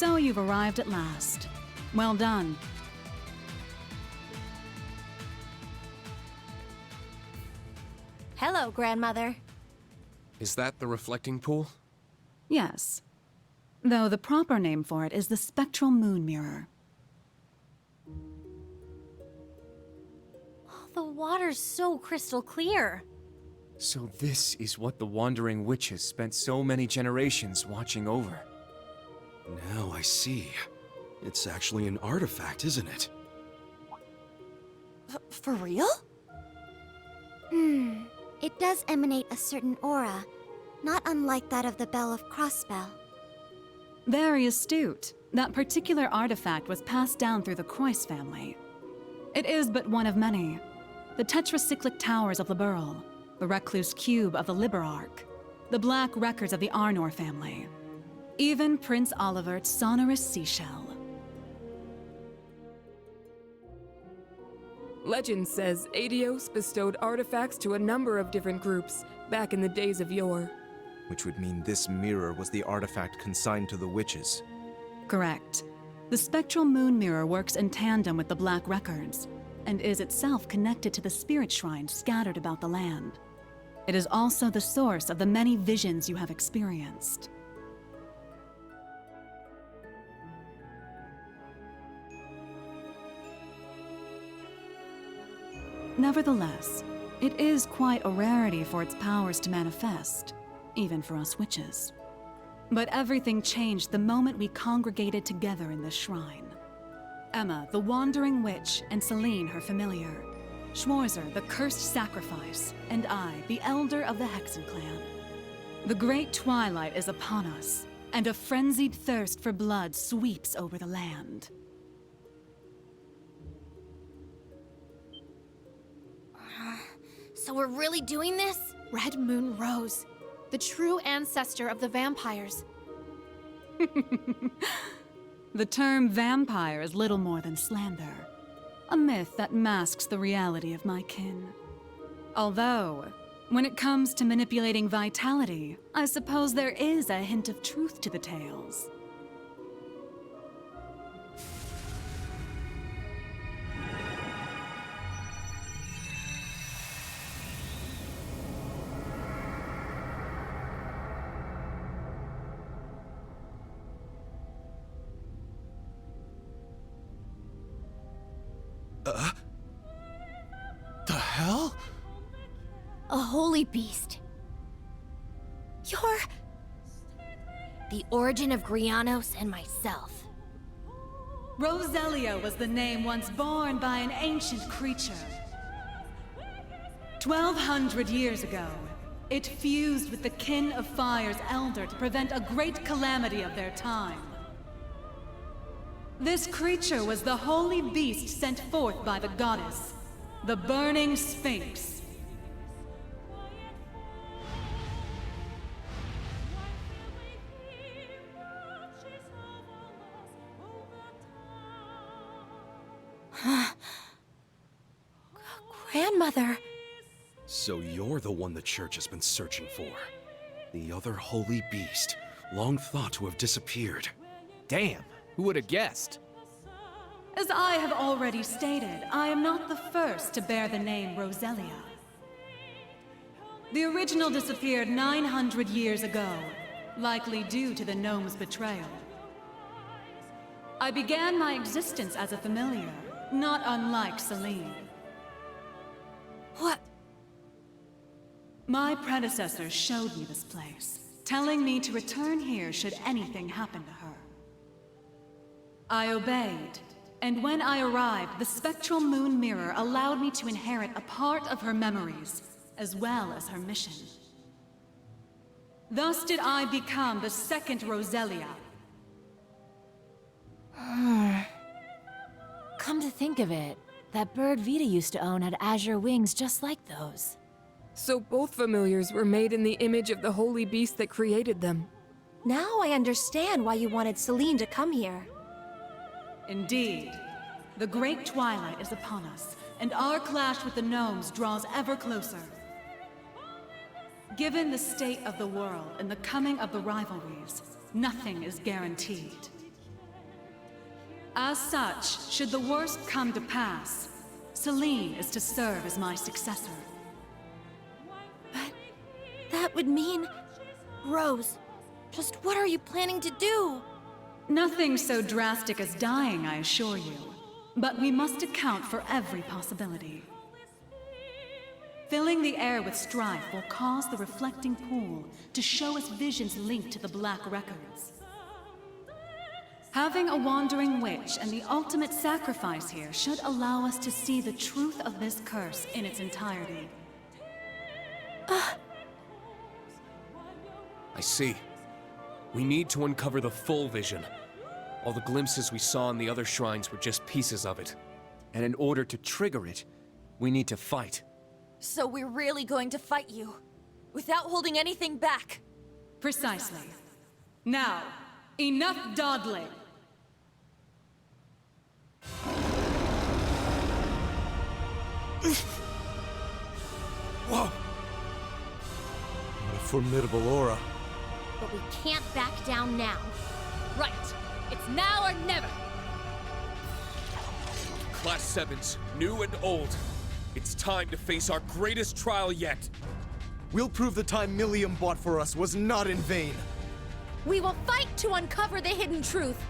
So you've arrived at last. Well done. Hello, Grandmother. Is that the reflecting pool? Yes. Though the proper name for it is the Spectral Moon Mirror. Oh, the water's so crystal clear. So this is what the Wandering Witches spent so many generations watching over. Now I see. It's actually an artifact, isn't it? For real? It does emanate a certain aura, not unlike that of the Bell of Crossbell. Very astute. That particular artifact was passed down through the Croyce family. It is but one of many. The tetracyclic towers of Liberl, the recluse cube of the Liberarch, the black records of the Arnor family, even Prince Olivert's sonorous seashell. Legend says Aidios bestowed artifacts to a number of different groups back in the days of yore. Which would mean this mirror was the artifact consigned to the witches. Correct. The Spectral Moon Mirror works in tandem with the Black Records, and is itself connected to the spirit shrines scattered about the land. It is also the source of the many visions you have experienced. Nevertheless, it is quite a rarity for its powers to manifest, even for us witches. But everything changed the moment we congregated together in this shrine. Emma, the Wandering Witch, and Celine, her familiar. Schwarzer, the Cursed Sacrifice, and I, the Elder of the Hexen Clan. The Great Twilight is upon us, and a frenzied thirst for blood sweeps over the land. So we're really doing this? Red Moon Rose, the true ancestor of the vampires. The term vampire is little more than slander, a myth that masks the reality of my kin. Although, when it comes to manipulating vitality, I suppose there is a hint of truth to the tales. The hell? A holy beast. You're... the origin of Grianos and myself. Roselia was the name once borne by an ancient creature. 1,200 years ago, it fused with the Kin of Fire's elder to prevent a great calamity of their time. This creature was the holy beast sent forth by the goddess, the Burning Sphinx. Grandmother. So you're the one the church has been searching for. The other holy beast, long thought to have disappeared. Damn, who would have guessed? As I have already stated, I am not the first to bear the name Roselia. The original disappeared 900 years ago, likely due to the gnome's betrayal. I began my existence as a familiar, not unlike Celine. What? My predecessors showed me this place, telling me to return here should anything happen to her. I obeyed, and when I arrived, the Spectral Moon Mirror allowed me to inherit a part of her memories, as well as her mission. Thus did I become the second Roselia. Come to think of it, that bird Vita used to own had azure wings just like those. So both familiars were made in the image of the holy beast that created them. Now I understand why you wanted Celine to come here. Indeed. The Great Twilight is upon us, and our clash with the gnomes draws ever closer. Given the state of the world and the coming of the rivalries, nothing is guaranteed. As such, should the worst come to pass, Celine is to serve as my successor. That would mean... Rose, just what are you planning to do? Nothing so drastic as dying, I assure you. But we must account for every possibility. Filling the air with strife will cause the reflecting pool to show us visions linked to the Black Records. Having a wandering witch and the ultimate sacrifice here should allow us to see the truth of this curse in its entirety. I see. We need to uncover the full vision. All the glimpses we saw in the other shrines were just pieces of it. And in order to trigger it, we need to fight. So we're really going to fight you, without holding anything back. Precisely. Now, enough dawdling! Whoa! What a formidable aura. But we can't back down now. Right. It's now or never. Class 7s, new and old. It's time to face our greatest trial yet. We'll prove the time Millium bought for us was not in vain. We will fight to uncover the hidden truth.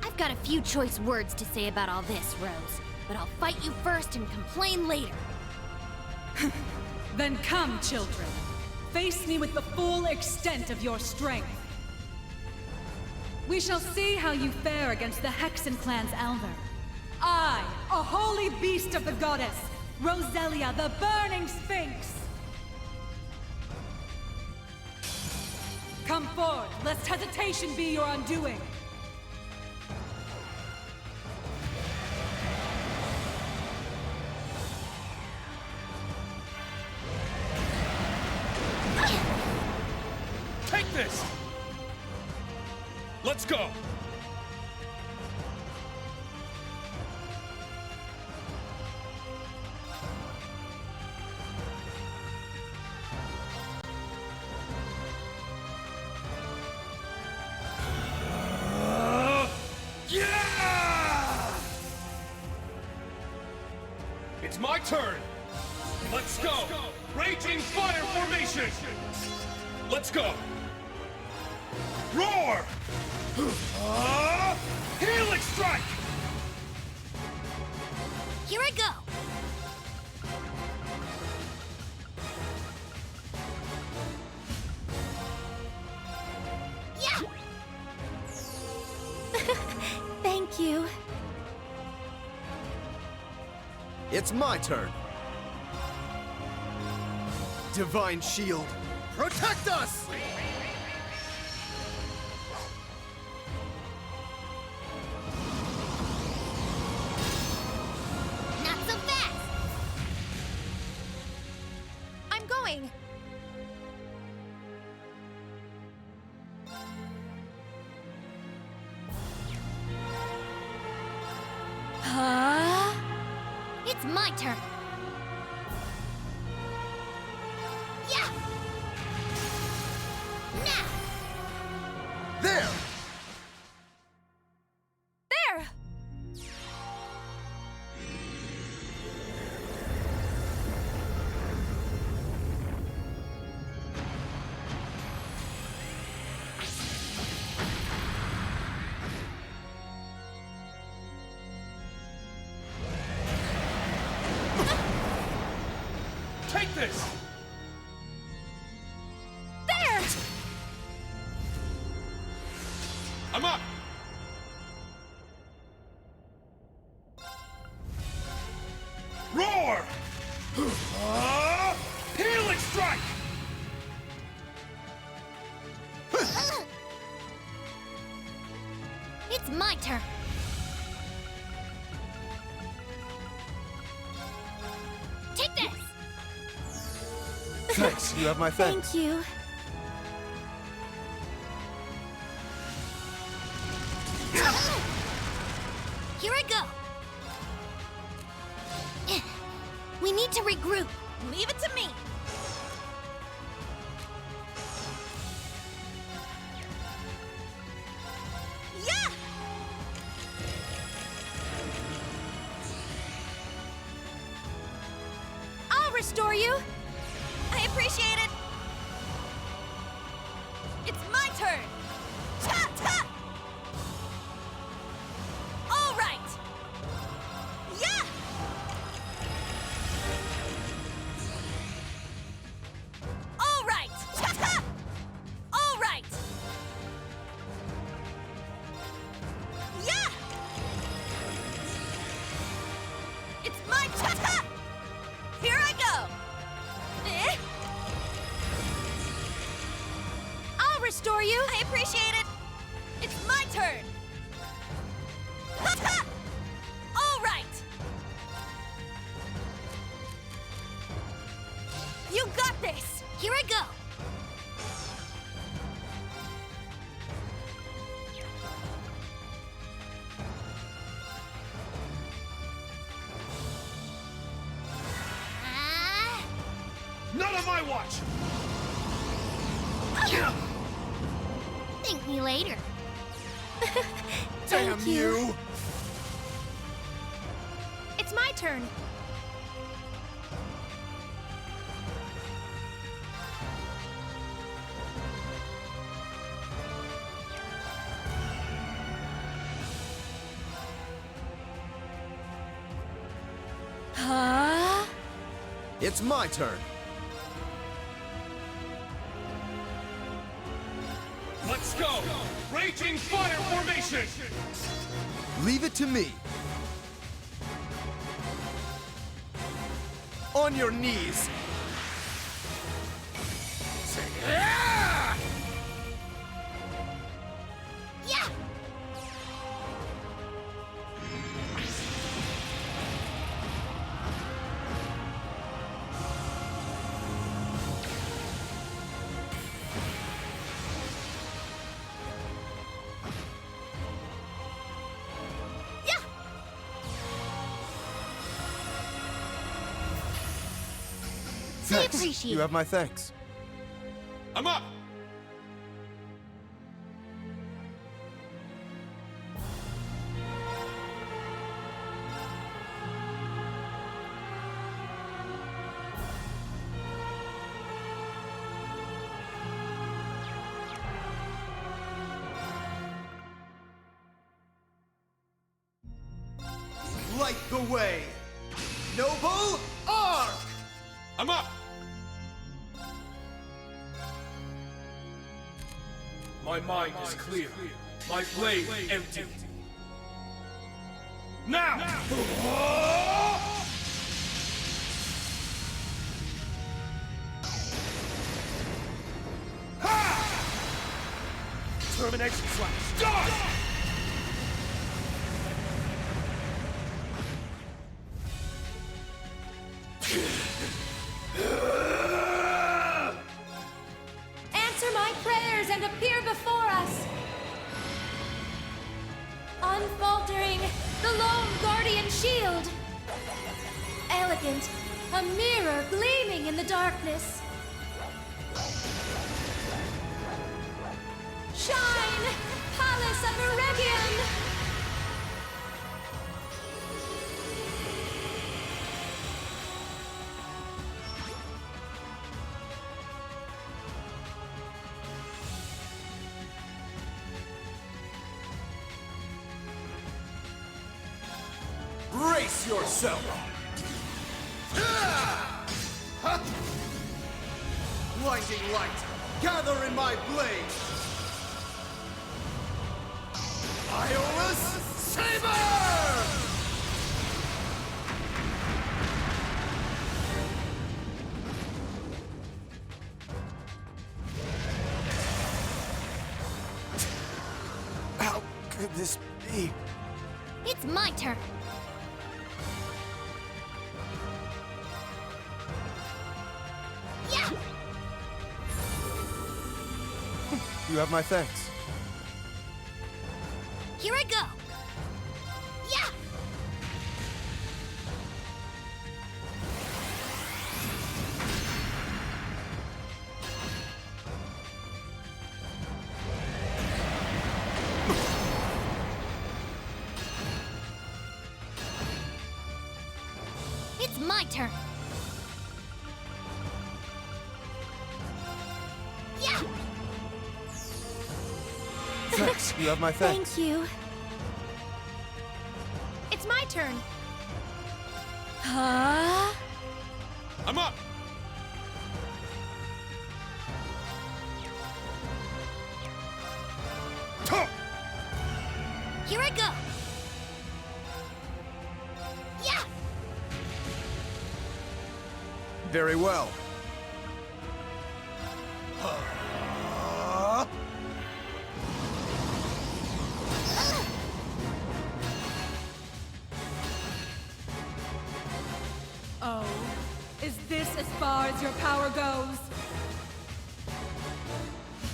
I've got a few choice words to say about all this, Rose. But I'll fight you first and complain later. Then come, children. Face me with the full extent of your strength. We shall see how you fare against the Hexen clan's Elder. I, a holy beast of the goddess, Roselia, the Burning Sphinx! Come forth, lest hesitation be your undoing! Take this! Let's go! It's my turn! Let's go! Raging Fire Formation! Let's go! Roar! Helix Strike! Here I go! Yeah! Thank you. It's my turn. Divine Shield, protect us! Not so fast! I'm going. Huh? It's my turn. Yeah! Now! There! There! Take this! There! I'm up! Roar! Helix Strike! It's my turn. Take this! Thanks, you have my thanks. Thank you. Here I go. We need to regroup. Leave it to me. Yeah! restore you. I appreciate it. It's my turn. Ta ta! All right. Yeah! All right. Ta ta! All right. Yeah! It's my ta-ta! Here I go! Eh? I'll restore you! I appreciate it! It's my turn! Ta-ta! All right! You got this! Here I go! None of my watch! Thank me later. Damn you! It's my turn. Huh? It's my turn. Let's go! Raging fire formation! Leave it to me. On your knees. Yeah! Yeah! Thanks. appreciate You it. have my thanks. I'm up! Light the way. Noble Arc! I'm up! My mind is clear. My blade empty. Now! Termination slash. Dodge! Answer my prayers and appear before us. Unfaltering, the lone guardian shield. Elegant, a mirror gleaming in the darkness. Shine, Palace of Eregion! Brace yourself! Blinding light, gather in my blade! Iola's Saber! How could this be? It's my turn. Yeah! You have my thanks. Here I go. Yeah! It's my turn. Thanks. You have my thanks. Thank you. It's my turn. Huh? I'm up! Here I go. Yeah! Very well. Oh, is this as far as your power goes?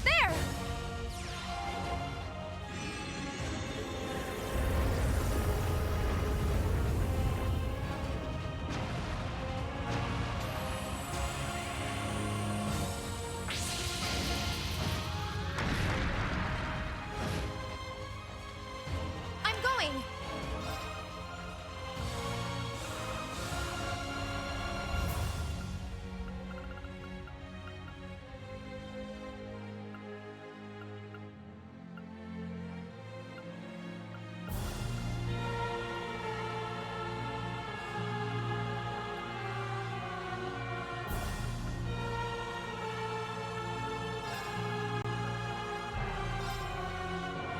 There! I'm going!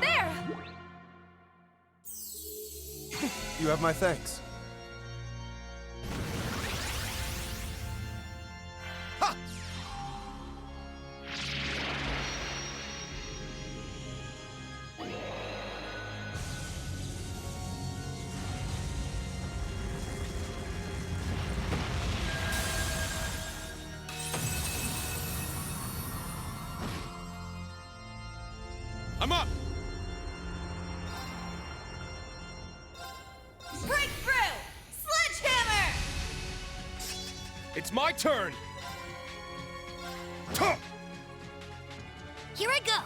There! You have my thanks. Ha! I'm up! Breakthrough! Sledgehammer! It's my turn! Here I go.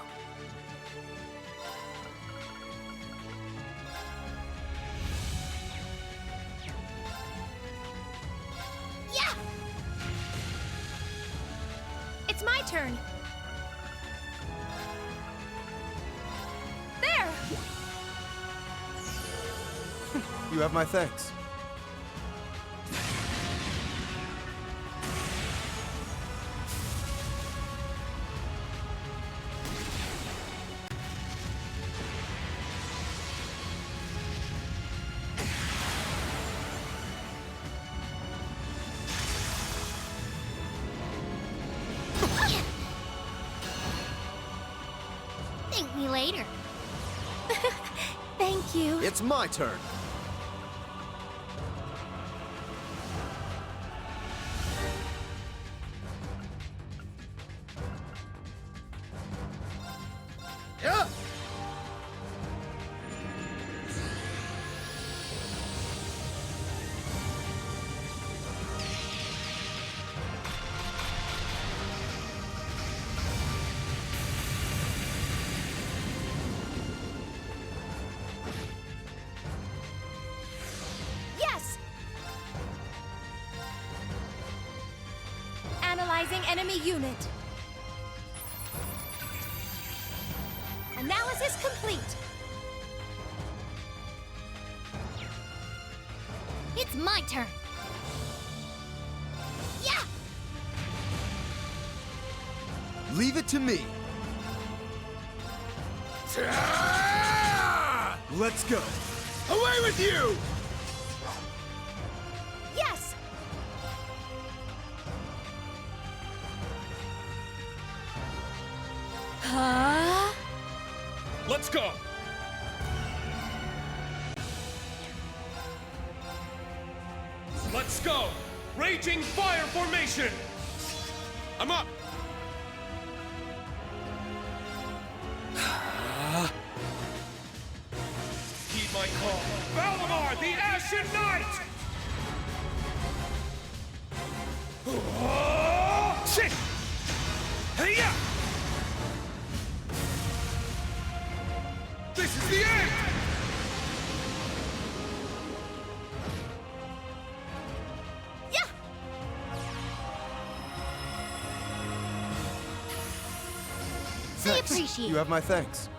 Yeah! It's my turn. There! You have my thanks. Thank me later. Thank you. It's my turn. Yeah! Yes! Analyzing enemy unit. Analysis complete. It's my turn. Yeah! Leave it to me. Let's go. Away with you! Yes! Huh? Let's go! Let's go! Raging fire formation! I'm up! Heed my call. Valimar, the Ashen Knight! Shit! Hey-ya! This is the end! Yeah! I appreciate You have my thanks.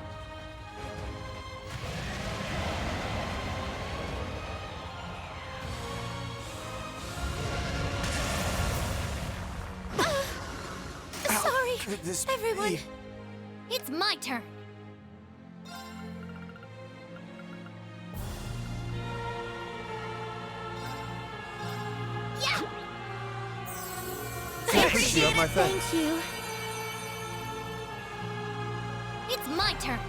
could this Everyone, be? it's my turn. Yeah! Thanks. You have my thanks. Thank you. It's my turn.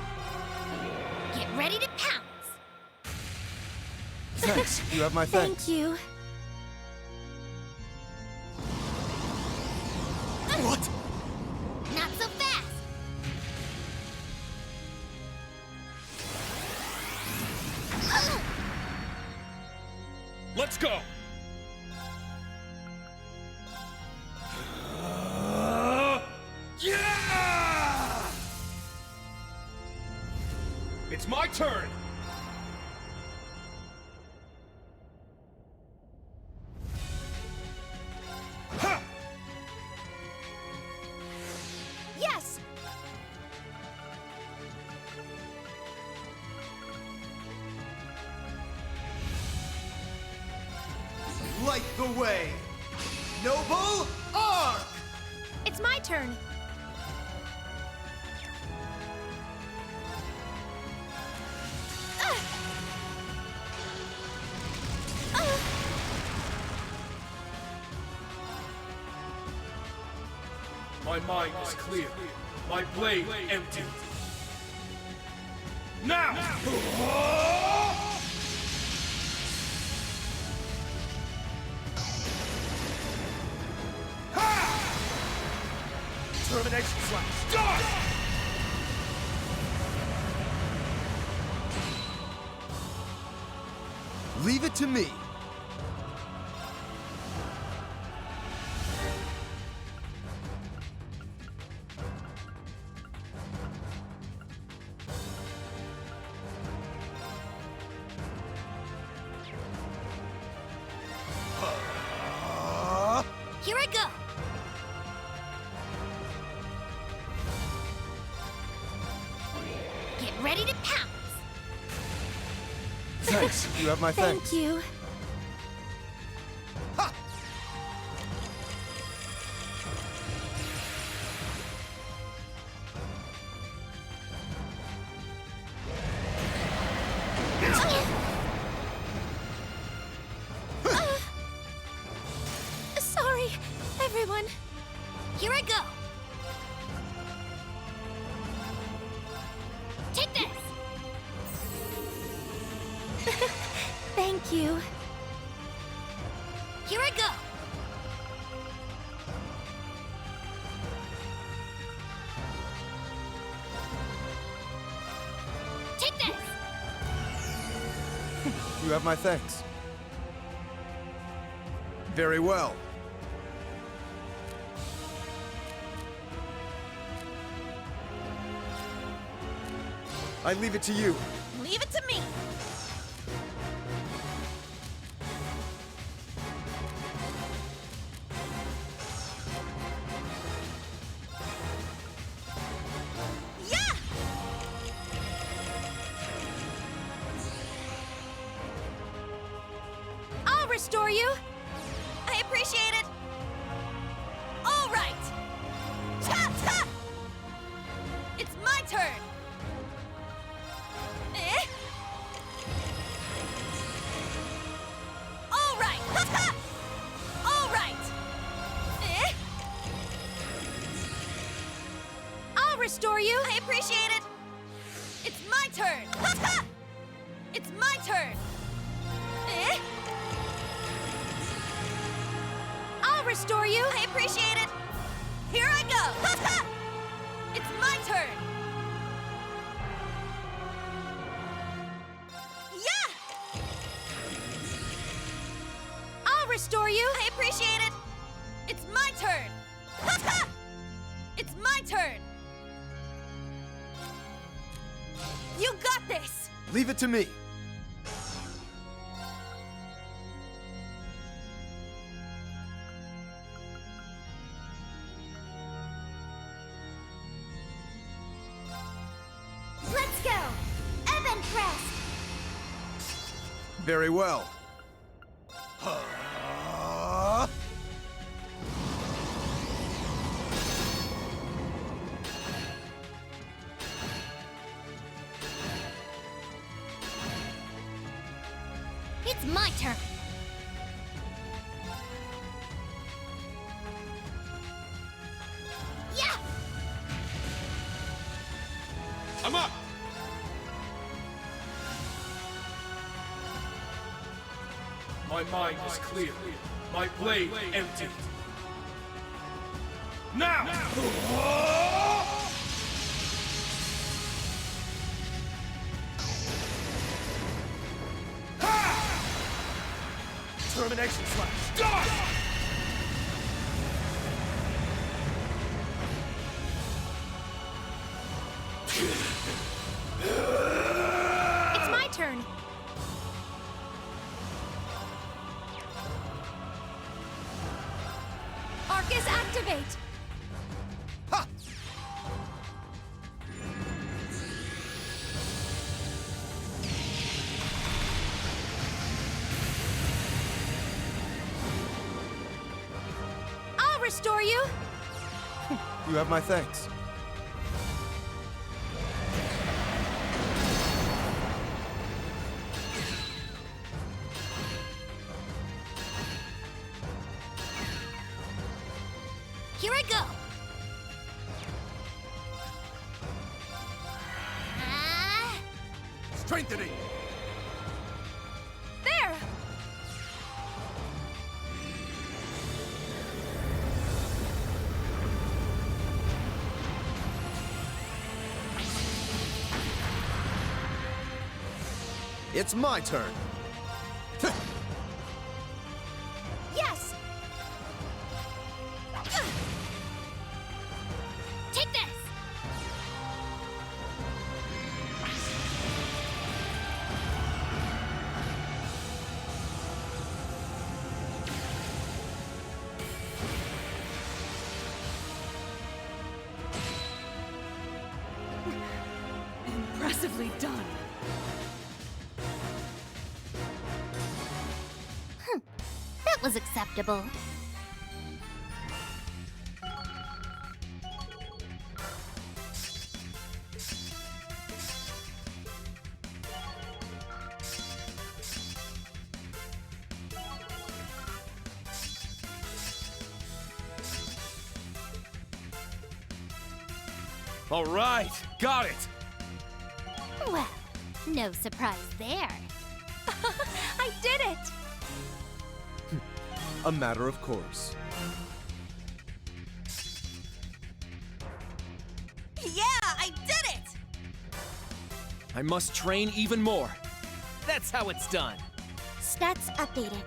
Get ready to pounce. Thanks. You have my thanks. Thank you. What? Not so fast. Let's go! Yeah! It's my turn! Ha! Yes! Light the way! Noble Arc! It's my turn. My mind is clear. My blade empty. Now! Termination slash. Start! Leave it to me. Here I go. Get ready to pounce. Thanks. You have my thanks. Thank you. Ha! Sorry, everyone. Here I go. Take this. Thank you. Here I go. Take this. You have my thanks. Very well. I leave it to you. Leave it to me. Yeah! I'll restore you. I appreciate it. All right. Ta ta! It's my turn. Eh? All right. Ha ha! All right. Eh? I'll restore you. I appreciate it. It's my turn. Ha ha! It's my turn. Eh? I'll restore you. I appreciate it. Here I go. Ha ha! It's my turn. Yeah! I'll restore you. I appreciate it. It's my turn. Ha ha! It's my turn. You got this. Leave it to me. Let's go. Evan Crest. Very well. my turn. Yeah! I'm up! My mind is clear. My blade empty. Now! Termination slash. Stop! It's my turn. Arcus, activate! I'll restore you! You have my thanks. Here I go! Strengthening! There! It's my turn. Yes! Take this! Impressively done. That was acceptable. All right, got it! Well, no surprise there. I did it! A matter of course. Yeah, I did it! I must train even more. That's how it's done. Stats updated.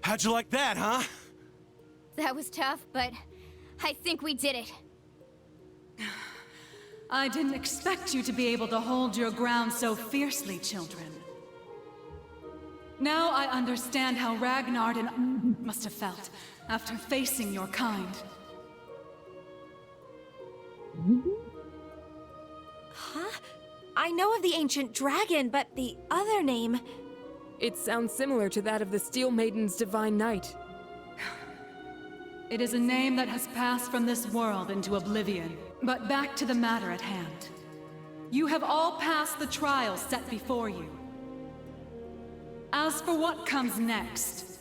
How'd you like that, huh? That was tough, but I think we did it. I didn't expect you to be able to hold your ground so fiercely, children. Now I understand how Ragnard and must have felt after facing your kind. Huh? I know of the ancient dragon, but the other name... It sounds similar to that of the Steel Maiden's Divine Knight. It is a name that has passed from this world into oblivion. But back to the matter at hand. You have all passed the trials set before you. As for what comes next,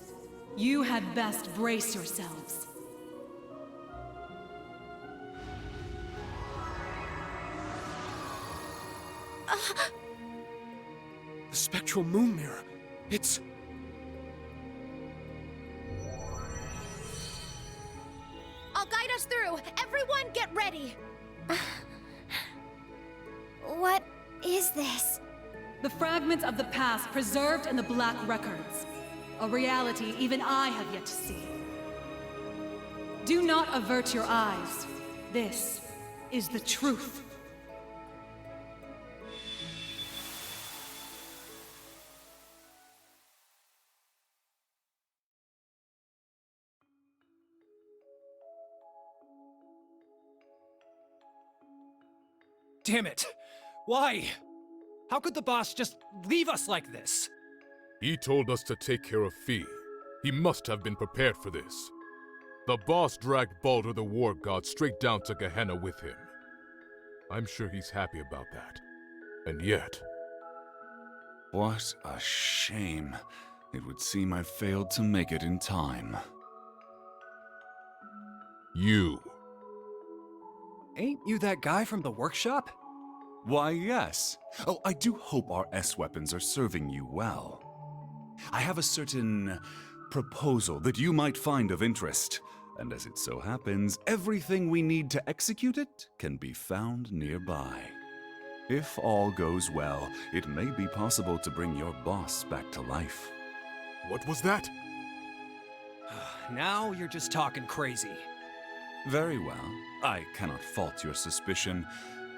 you had best brace yourselves. The spectral moon mirror. It's... I'll guide us through. Everyone get ready. What is this? The fragments of the past preserved in the Black Records. A reality even I have yet to see. Do not avert your eyes. This is the truth. Damn it! Why? How could the boss just leave us like this? He told us to take care of Fi. He must have been prepared for this. The boss dragged Baldur the War God straight down to Gehenna with him. I'm sure he's happy about that. And yet... What a shame. It would seem I failed to make it in time. You. Ain't you that guy from the workshop? Why, yes. Oh, I do hope our S-weapons are serving you well. I have a certain proposal that you might find of interest. And as it so happens, everything we need to execute it can be found nearby. If all goes well, it may be possible to bring your boss back to life. What was that? Now you're just talking crazy. Very well. I cannot fault your suspicion.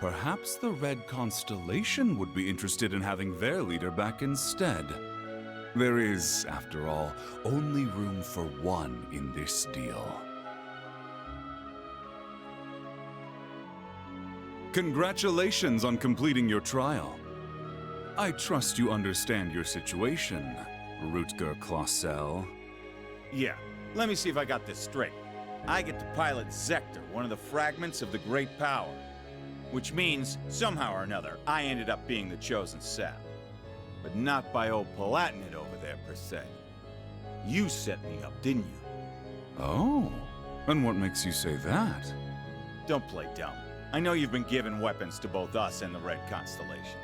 Perhaps the Red Constellation would be interested in having their leader back instead. There is, after all, only room for one in this deal. Congratulations on completing your trial. I trust you understand your situation, Rutger Clausel. Yeah, let me see if I got this straight. I get to pilot Zector, one of the fragments of the Great Power. Which means, somehow or another, I ended up being the chosen sap. But not by old Palatinate over there, per se. You set me up, didn't you? Oh, and what makes you say that? Don't play dumb. I know you've been giving weapons to both us and the Red Constellation.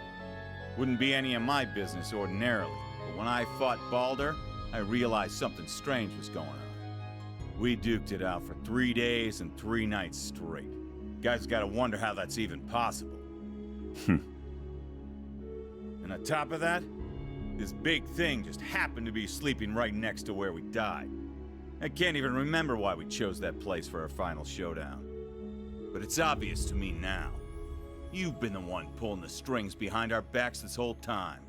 Wouldn't be any of my business ordinarily, but when I fought Baldur, I realized something strange was going on. We duked it out for 3 days and 3 nights straight. Guys gotta wonder how that's even possible. And on top of that, this big thing just happened to be sleeping right next to where we died. I can't even remember why we chose that place for our final showdown. But it's obvious to me now. You've been the one pulling the strings behind our backs this whole time.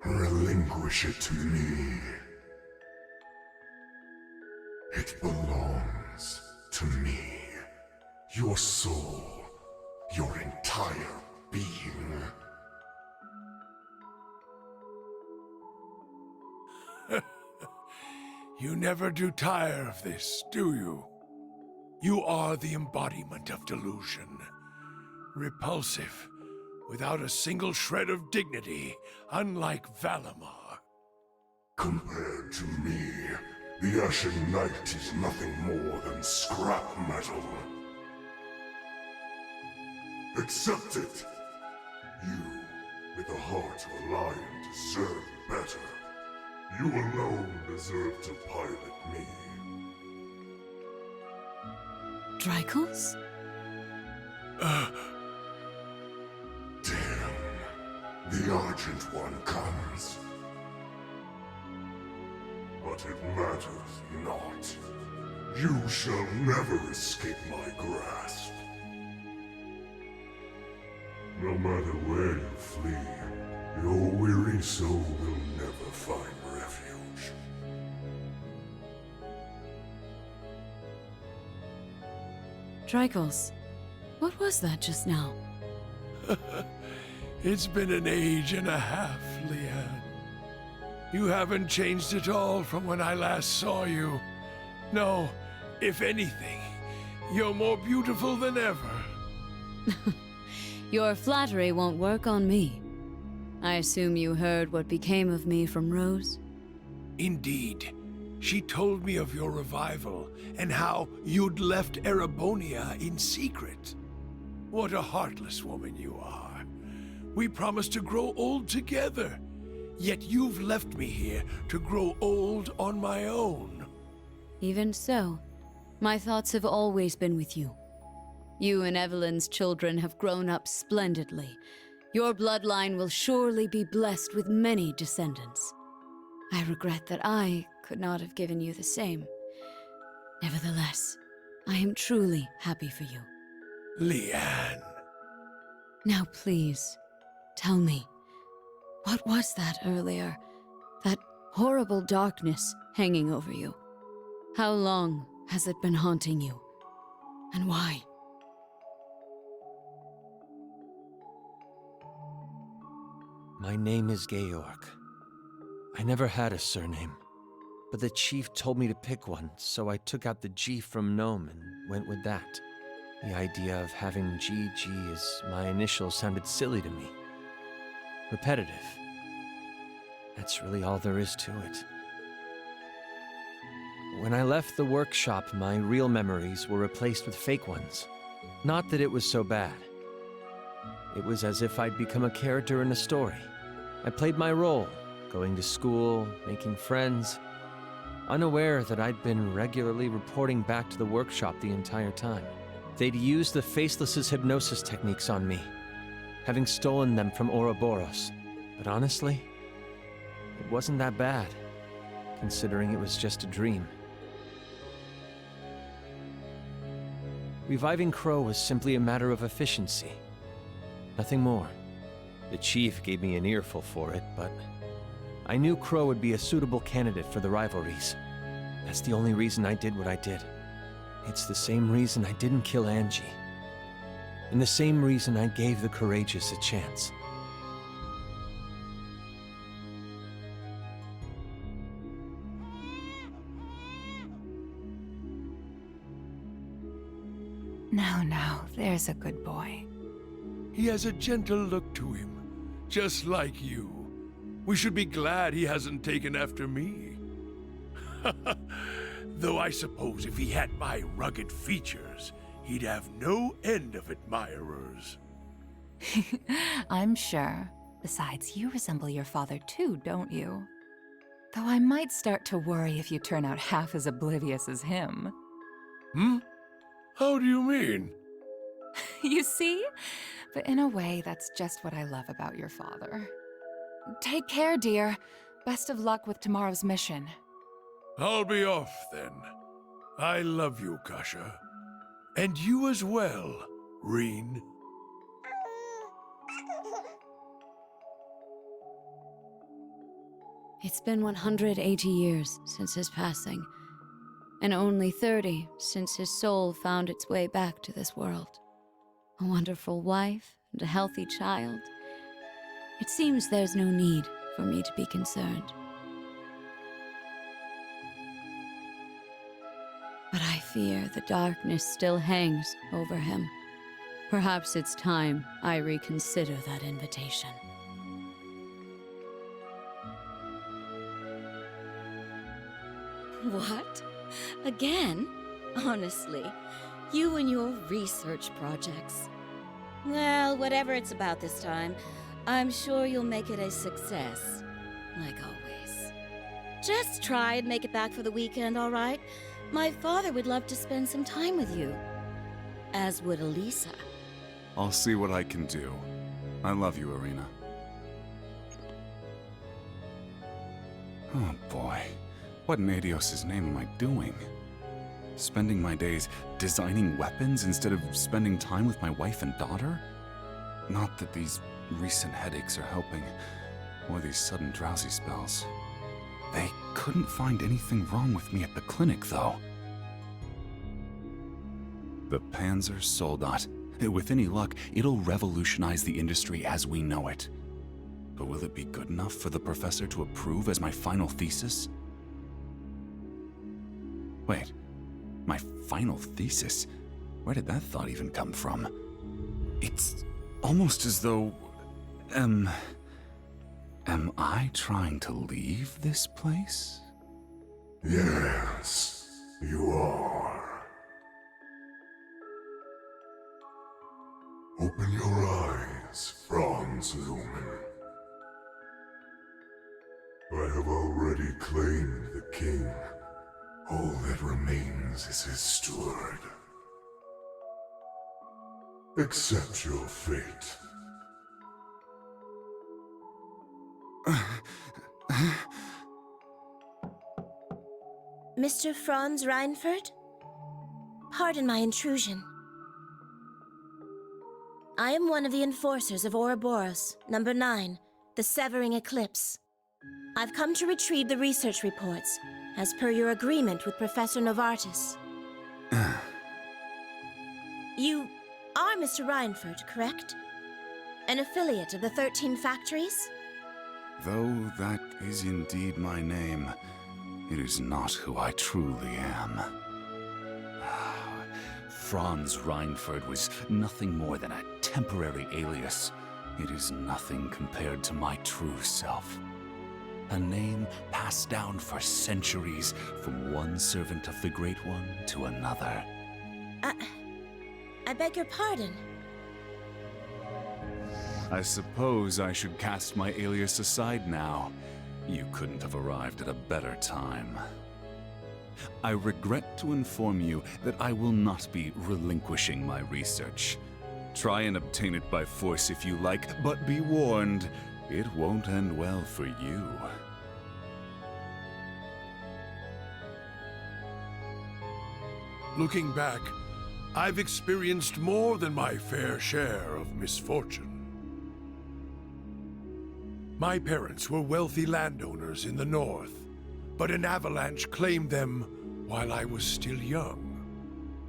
Relinquish it to me. It belongs to me. Your soul, your entire being. You never do tire of this, do you? You are the embodiment of delusion. Repulsive, without a single shred of dignity, unlike Valimar. Compared to me, the Ashen Knight is nothing more than scrap metal. Accept it. You, with the heart of a lion, deserve better. You alone deserve to pilot me. Drycles? Damn. The Argent One comes. But it matters not. You shall never escape my grasp. No matter where you flee, your weary soul will never find refuge. Drycles, what was that just now? It's been an age and a half, Leanne. You haven't changed at all from when I last saw you. No, if anything, you're more beautiful than ever. Your flattery won't work on me. I assume you heard what became of me from Rose? Indeed. She told me of your revival and how you'd left Erebonia in secret. What a heartless woman you are. We promised to grow old together, yet you've left me here to grow old on my own. Even so, my thoughts have always been with you. You and Evelyn's children have grown up splendidly. Your bloodline will surely be blessed with many descendants. I regret that I could not have given you the same. Nevertheless, I am truly happy for you. Leanne. Now please, tell me, What was that earlier? That horrible darkness hanging over you? How long has it been haunting you? And why? My name is Georg. I never had a surname, but the chief told me to pick one, so I took out the G from Gnome and went with that. The idea of having GG as my initials sounded silly to me. Repetitive. That's really all there is to it. When I left the workshop, my real memories were replaced with fake ones. Not that it was so bad. It was as if I'd become a character in a story. I played my role, going to school, making friends, unaware that I'd been regularly reporting back to the workshop the entire time. They'd used the Faceless's hypnosis techniques on me, having stolen them from Ouroboros. But honestly, it wasn't that bad, considering it was just a dream. Reviving Crow was simply a matter of efficiency. Nothing more. The chief gave me an earful for it, but I knew Crow would be a suitable candidate for the rivalries. That's the only reason I did what I did. It's the same reason I didn't kill Angie. And the same reason I gave the courageous a chance. Now, there's a good boy. He has a gentle look to him, just like you. We should be glad he hasn't taken after me. Though I suppose if he had my rugged features, he'd have no end of admirers. I'm sure. Besides, you resemble your father too, don't you? Though I might start to worry if you turn out half as oblivious as him. Hmm? How do you mean? You see? But in a way, that's just what I love about your father. Take care, dear. Best of luck with tomorrow's mission. I'll be off then. I love you, Kasha. And you as well, Reen. It's been 180 years since his passing, and only 30 since his soul found its way back to this world. A wonderful wife and a healthy child. It seems there's no need for me to be concerned. But I fear the darkness still hangs over him. Perhaps it's time I reconsider that invitation. What? Again? Honestly, you and your research projects. Well, whatever it's about this time, I'm sure you'll make it a success. Like always. Just try and make it back for the weekend, all right? My father would love to spend some time with you. As would Elisa. I'll see what I can do. I love you, Irina. Oh boy. What in Adios' name am I doing? Spending my days designing weapons instead of spending time with my wife and daughter? Not that these recent headaches are helping, or these sudden drowsy spells. They couldn't find anything wrong with me at the clinic, though. The Panzer Soldat. With any luck, it'll revolutionize the industry as we know it. But will it be good enough for the professor to approve as my final thesis? Wait, my final thesis? Where did that thought even come from? It's almost as though... Am I trying to leave this place? Yes, you are. Open your eyes, Franz Lumen. I have already claimed the king. All that remains is his steward. Accept your fate. Mr. Franz Reinfurt? Pardon my intrusion. I am one of the enforcers of Ouroboros, number 9, the Severing Eclipse. I've come to retrieve the research reports, as per your agreement with Professor Novartis. You are Mr. Reinford, correct? An affiliate of the 13 Factories? Though that is indeed my name, it is not who I truly am. Franz Reinford was nothing more than a temporary alias. It is nothing compared to my true self. A name passed down for centuries from one servant of the Great One to another. I beg your pardon. I suppose I should cast my alias aside now. You couldn't have arrived at a better time. I regret to inform you that I will not be relinquishing my research. Try and obtain it by force if you like, but be warned, it won't end well for you. Looking back, I've experienced more than my fair share of misfortune. My parents were wealthy landowners in the north, but an avalanche claimed them while I was still young.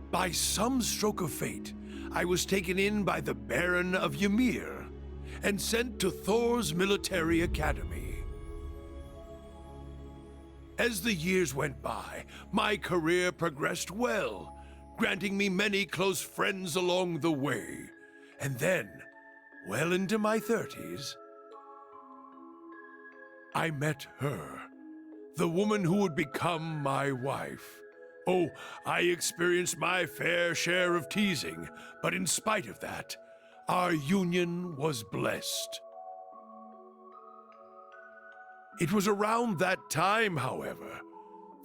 By some stroke of fate, I was taken in by the Baron of Ymir and sent to Thor's military academy. As the years went by, my career progressed well, granting me many close friends along the way. And then, well into my 30s, I met her, the woman who would become my wife. Oh, I experienced my fair share of teasing, but in spite of that, our union was blessed. It was around that time, however,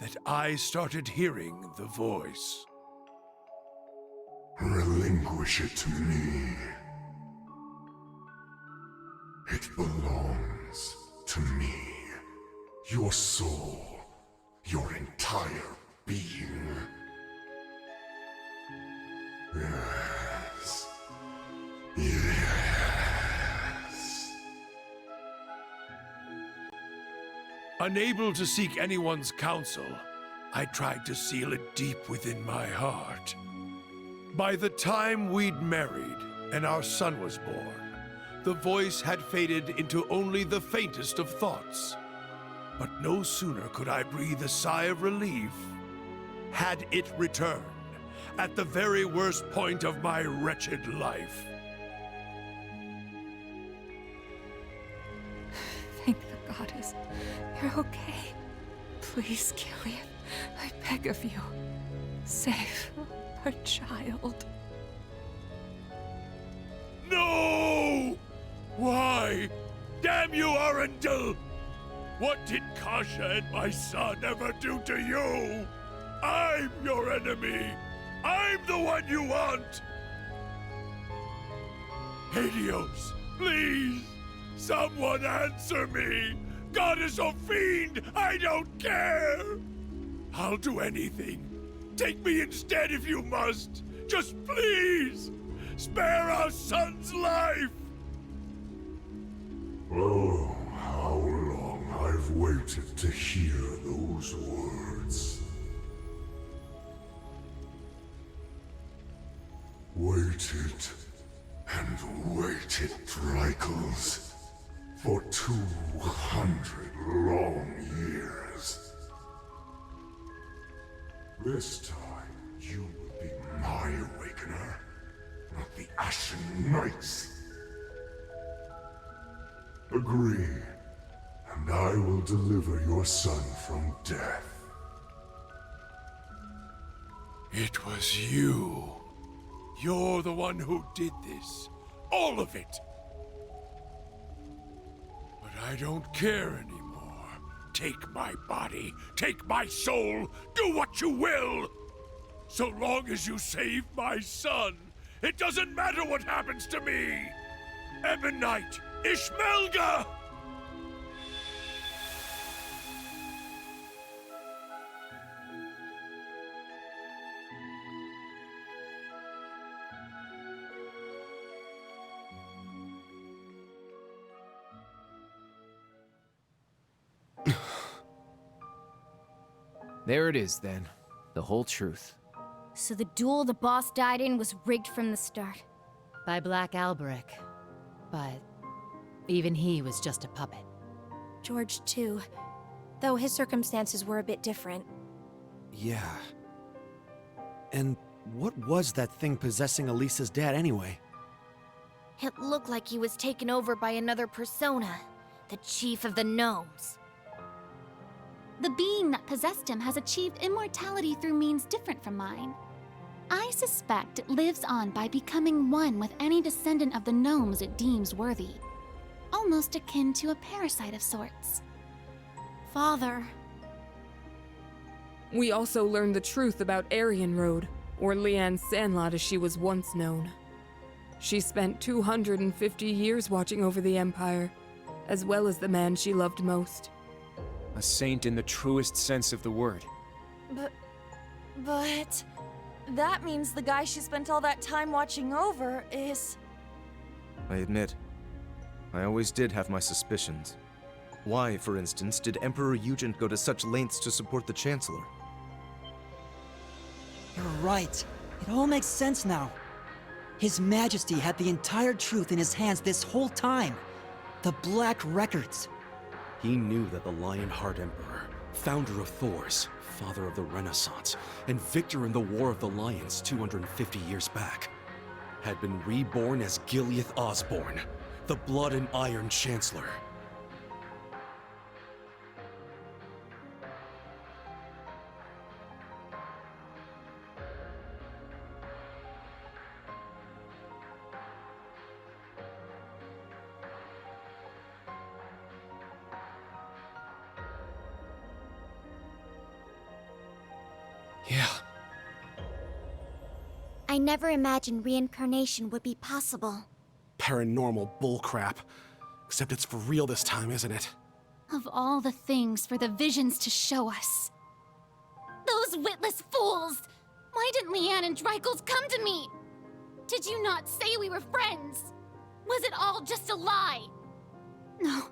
that I started hearing the voice. Relinquish it to me. It belongs to me. Your soul, your entire being. Yes. Yes. Unable to seek anyone's counsel, I tried to seal it deep within my heart. By the time we'd married and our son was born, the voice had faded into only the faintest of thoughts. But no sooner could I breathe a sigh of relief, had it returned at the very worst point of my wretched life. Thank the goddess. You're okay. Please, Killian, I beg of you. Save our child. No! Why? Damn you, Arundel! What did Kasha and my son ever do to you? I'm your enemy! I'm the one you want! Helios, please! Someone answer me! Goddess or fiend, I don't care! I'll do anything. Take me instead if you must. Just please! Spare our son's life! Oh, how long I've waited to hear those words. Waited and waited, Dreichels, for 200 long years. This time, you will be my awakener, not the Ashen Knight's. Agree, and I will deliver your son from death. It was you. You're the one who did this. All of it. But I don't care anymore. Take my body, take my soul, do what you will! So long as you save my son, it doesn't matter what happens to me! Ebonite, Ishmelga! There it is, then. The whole truth. So the duel the boss died in was rigged from the start. By Black Alberic. But even he was just a puppet. George, too. Though his circumstances were a bit different. Yeah. And what was that thing possessing Elisa's dad anyway? It looked like he was taken over by another persona, the Chief of the Gnomes. The being that possessed him has achieved immortality through means different from mine. I suspect it lives on by becoming one with any descendant of the gnomes it deems worthy. Almost akin to a parasite of sorts. Father. We also learned the truth about Aryan Road, or Leanne Sandlot as she was once known. She spent 250 years watching over the Empire, as well as the man she loved most. A saint in the truest sense of the word. But... that means the guy she spent all that time watching over is... I admit, I always did have my suspicions. Why, for instance, did Emperor Eugen go to such lengths to support the Chancellor? You're right. It all makes sense now. His Majesty had the entire truth in his hands this whole time. The Black Records. He knew that the Lionheart Emperor, founder of Thors, father of the Renaissance, and victor in the War of the Lions 250 years back, had been reborn as Gileath Osborne, the Blood and Iron Chancellor. Yeah. I never imagined reincarnation would be possible. Paranormal bullcrap. Except it's for real this time, isn't it? Of all the things for the visions to show us. Those witless fools! Why didn't Leanne and Dreichels come to me? Did you not say we were friends? Was it all just a lie? No.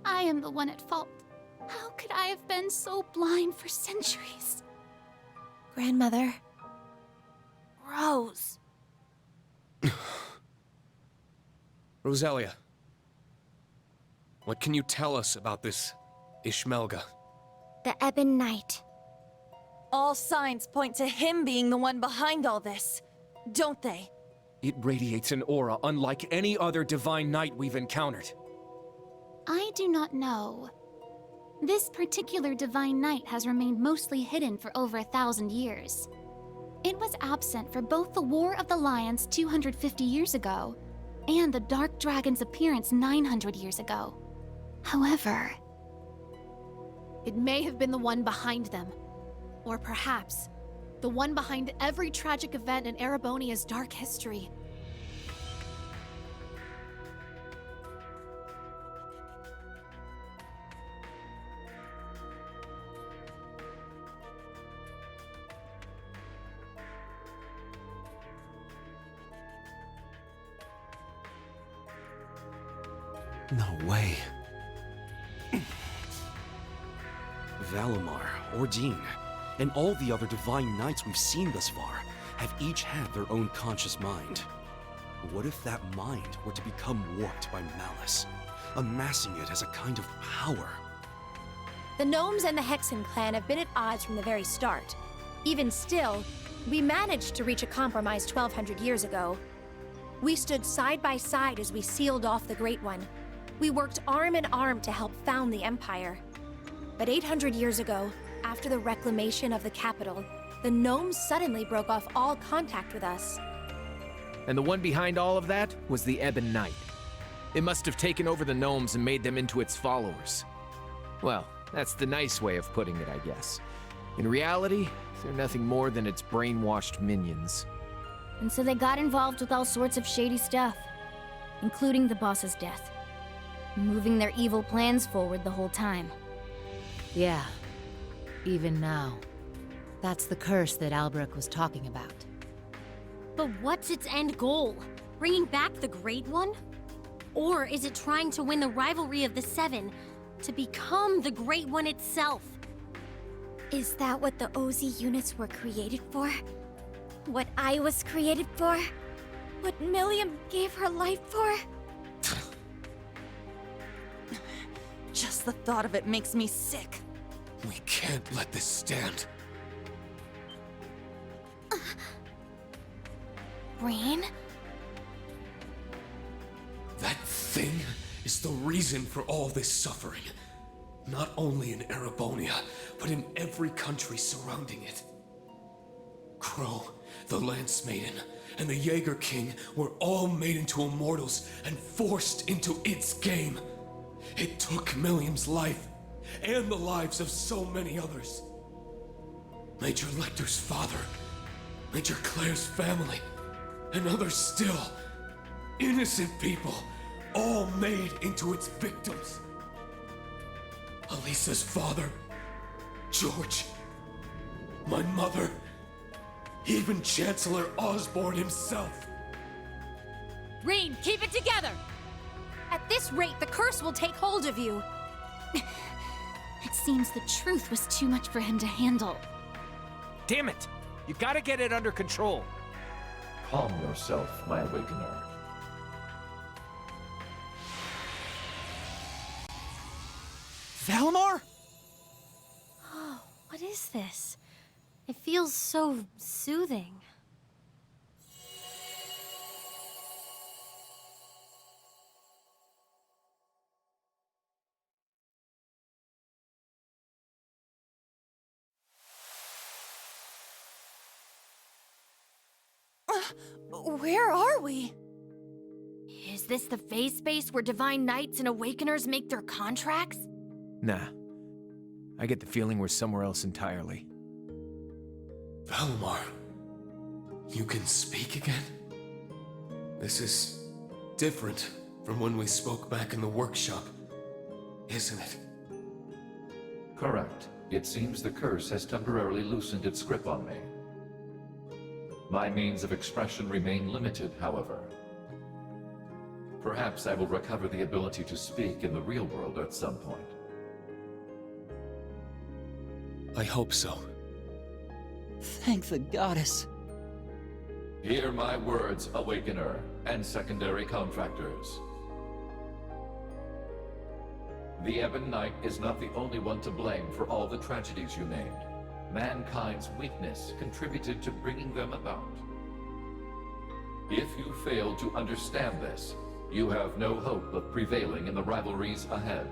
I am the one at fault. How could I have been so blind for centuries? Grandmother. Rose. Roselia. What can you tell us about this Ishmelga? The Ebon Knight. All signs point to him being the one behind all this, don't they? It radiates an aura unlike any other divine knight we've encountered. I do not know. This particular divine knight has remained mostly hidden for over 1,000 years. It was absent for both the War of the Lions 250 years ago and the Dark Dragon's appearance 900 years ago. However... it may have been the one behind them. Or perhaps, the one behind every tragic event in Erebonia's dark history. No way. Valimar, Ordine, and all the other divine knights we've seen thus far have each had their own conscious mind. What if that mind were to become warped by malice, amassing it as a kind of power? The Gnomes and the Hexen clan have been at odds from the very start. Even still, we managed to reach a compromise 1,200 years ago. We stood side by side as we sealed off the Great One. We worked arm in arm to help found the Empire. But 800 years ago, after the reclamation of the capital, the Gnomes suddenly broke off all contact with us. And the one behind all of that was the Ebon Knight. It must have taken over the Gnomes and made them into its followers. Well, that's the nice way of putting it, I guess. In reality, they're nothing more than its brainwashed minions. And so they got involved with all sorts of shady stuff, including the boss's death, moving their evil plans forward the whole time. Yeah. Even now. That's the curse that Alberic was talking about. But what's its end goal? Bringing back the Great One? Or is it trying to win the rivalry of the Seven to become the Great One itself? Is that what the OZ units were created for? What I was created for? What Milliam gave her life for? Just the thought of it makes me sick. We can't let this stand. Rain? That thing is the reason for all this suffering. Not only in Erebonia, but in every country surrounding it. Crow, the Lance Maiden, and the Jaeger King were all made into immortals and forced into its game. It took Milliam's life, and the lives of so many others. Major Lecter's father, Major Claire's family, and others still. Innocent people, all made into its victims. Elisa's father, George, my mother, even Chancellor Osborne himself. Rain, keep it together! At this rate, the curse will take hold of you. It seems the truth was too much for him to handle. Damn it! You gotta get it under control. Calm yourself, my Awakener. Valimar? Oh, what is this? It feels so soothing. Where are we? Is this the phase space where Divine Knights and Awakeners make their contracts? Nah. I get the feeling we're somewhere else entirely. Valimar, you can speak again? This is different from when we spoke back in the workshop, isn't it? Correct. It seems the curse has temporarily loosened its grip on me. My means of expression remain limited, however. Perhaps I will recover the ability to speak in the real world at some point. I hope so. Thank the goddess. Hear my words, Awakener, and secondary contractors. The Ebon Knight is not the only one to blame for all the tragedies you named. Mankind's weakness contributed to bringing them about. If you fail to understand this, you have no hope of prevailing in the rivalries ahead.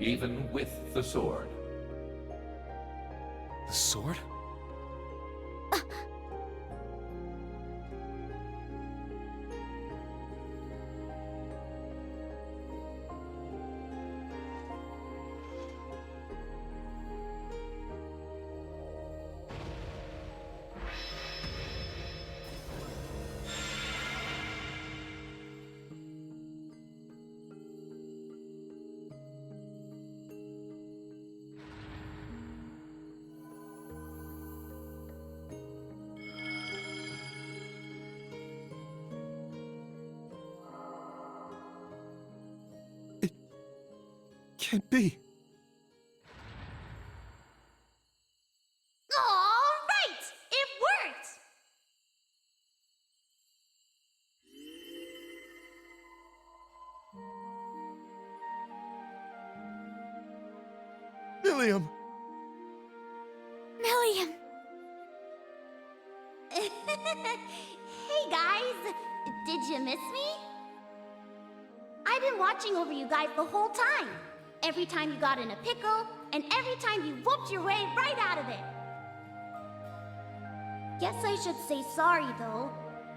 Even with the sword. The sword? Can't be. All right! It worked! Milliam! Milliam! Hey guys! Did you miss me? I've been watching over you guys the whole time. Every time you got in a pickle, and every time you whooped your way right out of it. Guess I should say sorry, though,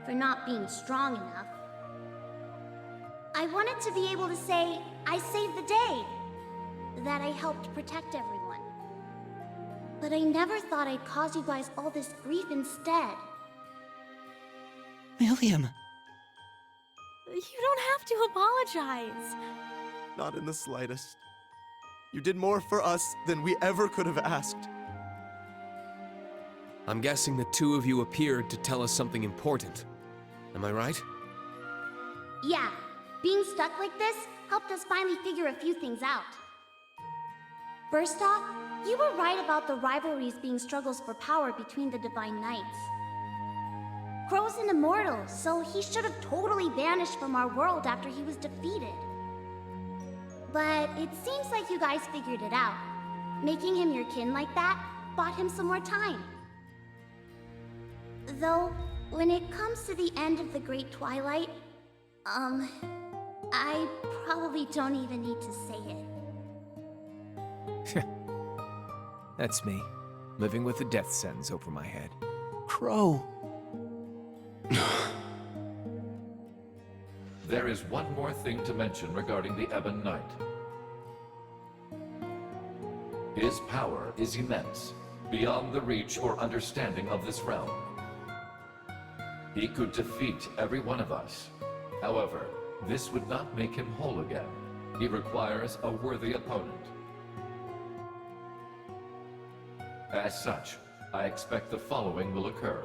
for not being strong enough. I wanted to be able to say I saved the day, that I helped protect everyone. But I never thought I'd cause you guys all this grief instead. Milliam! You don't have to apologize. Not in the slightest. You did more for us than we ever could have asked. I'm guessing the two of you appeared to tell us something important. Am I right? Yeah, being stuck like this helped us finally figure a few things out. First off, you were right about the rivalries being struggles for power between the Divine Knights. Crow's an immortal, so he should have totally vanished from our world after he was defeated. But it seems like you guys figured it out. Making him your kin like that bought him some more time. Though, when it comes to the end of the Great Twilight, I probably don't even need to say it. That's me, living with a death sentence over my head. Crow. There is one more thing to mention regarding the Ebon Knight. His power is immense, beyond the reach or understanding of this realm. He could defeat every one of us. However, this would not make him whole again. He requires a worthy opponent. As such, I expect the following will occur.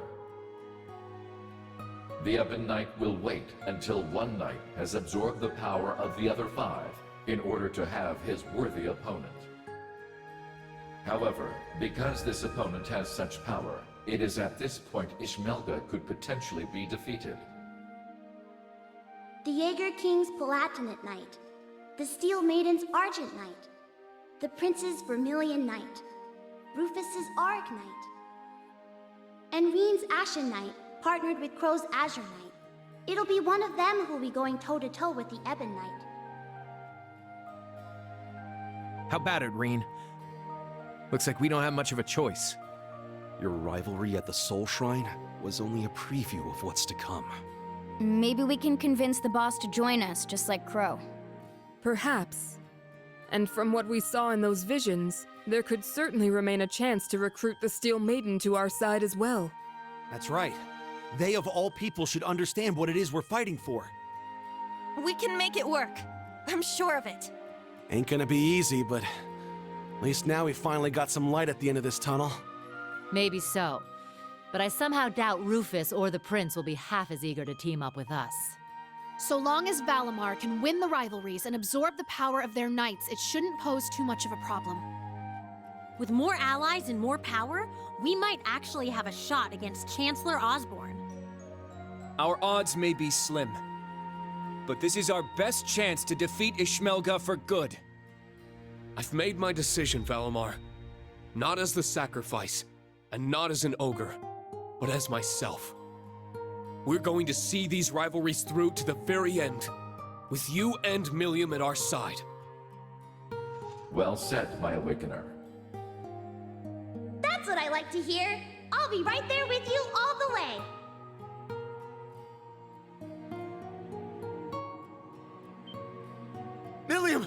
The Ebon Knight will wait until one knight has absorbed the power of the other 5 in order to have his worthy opponent. However, because this opponent has such power, it is at this point Ishmelga could potentially be defeated. The Jaeger King's Palatinate Knight, the Steel Maiden's Argent Knight, the Prince's Vermilion Knight, Rufus's Auric Knight, and Reen's Ashen Knight partnered with Crow's Azure Knight. It'll be one of them who'll be going toe-to-toe with the Ebon Knight. How about it, Reen? Looks like we don't have much of a choice. Your rivalry at the Soul Shrine was only a preview of what's to come. Maybe we can convince the boss to join us, just like Crow. Perhaps. And from what we saw in those visions, there could certainly remain a chance to recruit the Steel Maiden to our side as well. That's right. They of all people should understand what it is we're fighting for. We can make it work. I'm sure of it. Ain't gonna be easy, but at least now we finally got some light at the end of this tunnel. Maybe so. But I somehow doubt Rufus or the Prince will be half as eager to team up with us. So long as Valimar can win the rivalries and absorb the power of their knights, it shouldn't pose too much of a problem. With more allies and more power, we might actually have a shot against Chancellor Osborn. Our odds may be slim, but this is our best chance to defeat Ishmelga for good. I've made my decision, Valimar. Not as the sacrifice, and not as an ogre, but as myself. We're going to see these rivalries through to the very end, with you and Millium at our side. Well said, my Awakener. That's what I like to hear. I'll be right there with you all the way. Millium!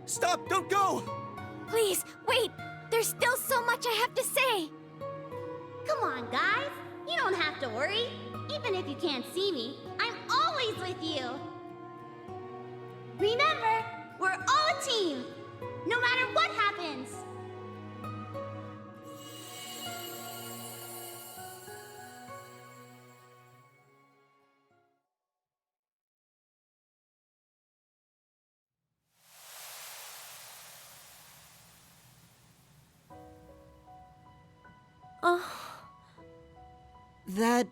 Stop! Don't go! Please, wait! There's still so much I have to say! Come on, guys. You don't have to worry. Even if you can't see me, I'm always with you. Remember, we're all a team, no matter what happens. That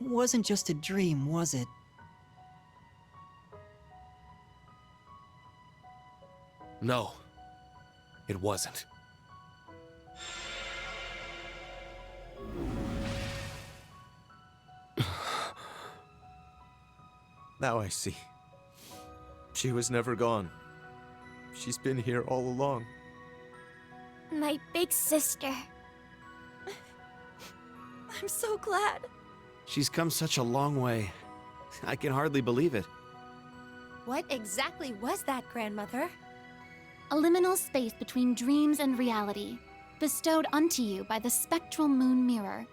wasn't just a dream, was it? No, it wasn't. Now I see. She was never gone. She's been here all along. My big sister. I'm so glad. She's come such a long way. I can hardly believe it. What exactly was that, Grandmother? A liminal space between dreams and reality, bestowed unto you by the spectral moon mirror.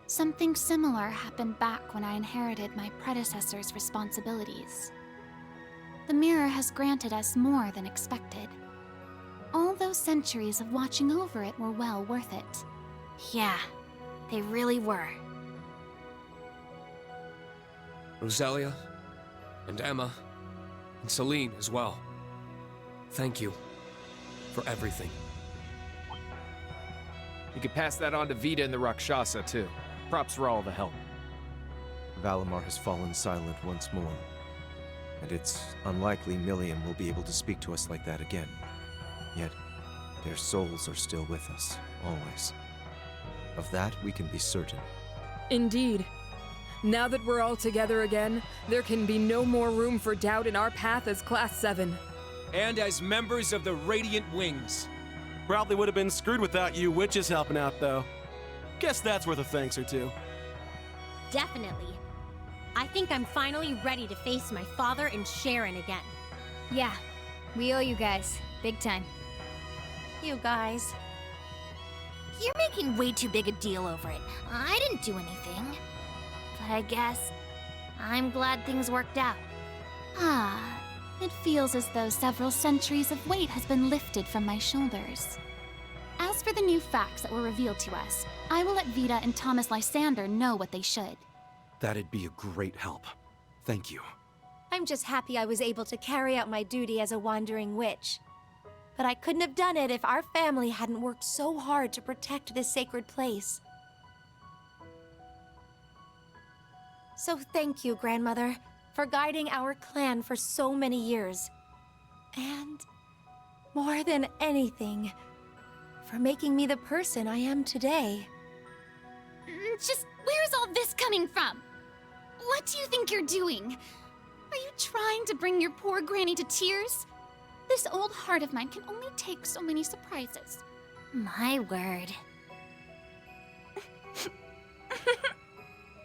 Something similar happened back when I inherited my predecessor's responsibilities. The mirror has granted us more than expected. All those centuries of watching over it were well worth it. Yeah, they really were. Rosalia, and Emma, and Celine as well. Thank you. for everything. You could pass that on to Vita and the Rakshasa, too. Props for all the help. Valimar has fallen silent once more, and it's unlikely Milliam will be able to speak to us like that again. Yet, their souls are still with us, always. Of that, we can be certain. Indeed. Now that we're all together again, there can be no more room for doubt in our path as Class 7. And as members of the Radiant Wings. Probably would have been screwed without you witches helping out, though. Guess that's worth a thanks or two. Definitely. I think I'm finally ready to face my father and Sharon again. Yeah, we owe you guys. Big time. You guys. You're making way too big a deal over it. I didn't do anything. But I guess I'm glad things worked out. Ah, it feels as though several centuries of weight has been lifted from my shoulders. As for the new facts that were revealed to us, I will let Vita and Thomas Lysander know what they should. That'd be a great help. Thank you. I'm just happy I was able to carry out my duty as a wandering witch. But I couldn't have done it if our family hadn't worked so hard to protect this sacred place. So thank you, Grandmother, for guiding our clan for so many years. And more than anything, for making me the person I am today. Just where's all this coming from? What do you think you're doing? Are you trying to bring your poor granny to tears? This old heart of mine can only take so many surprises. My word.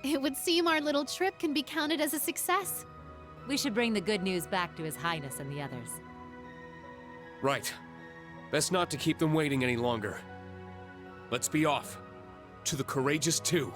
It would seem our little trip can be counted as a success. We should bring the good news back to His Highness and the others. Right. Best not to keep them waiting any longer. Let's be off. To the Courageous 2.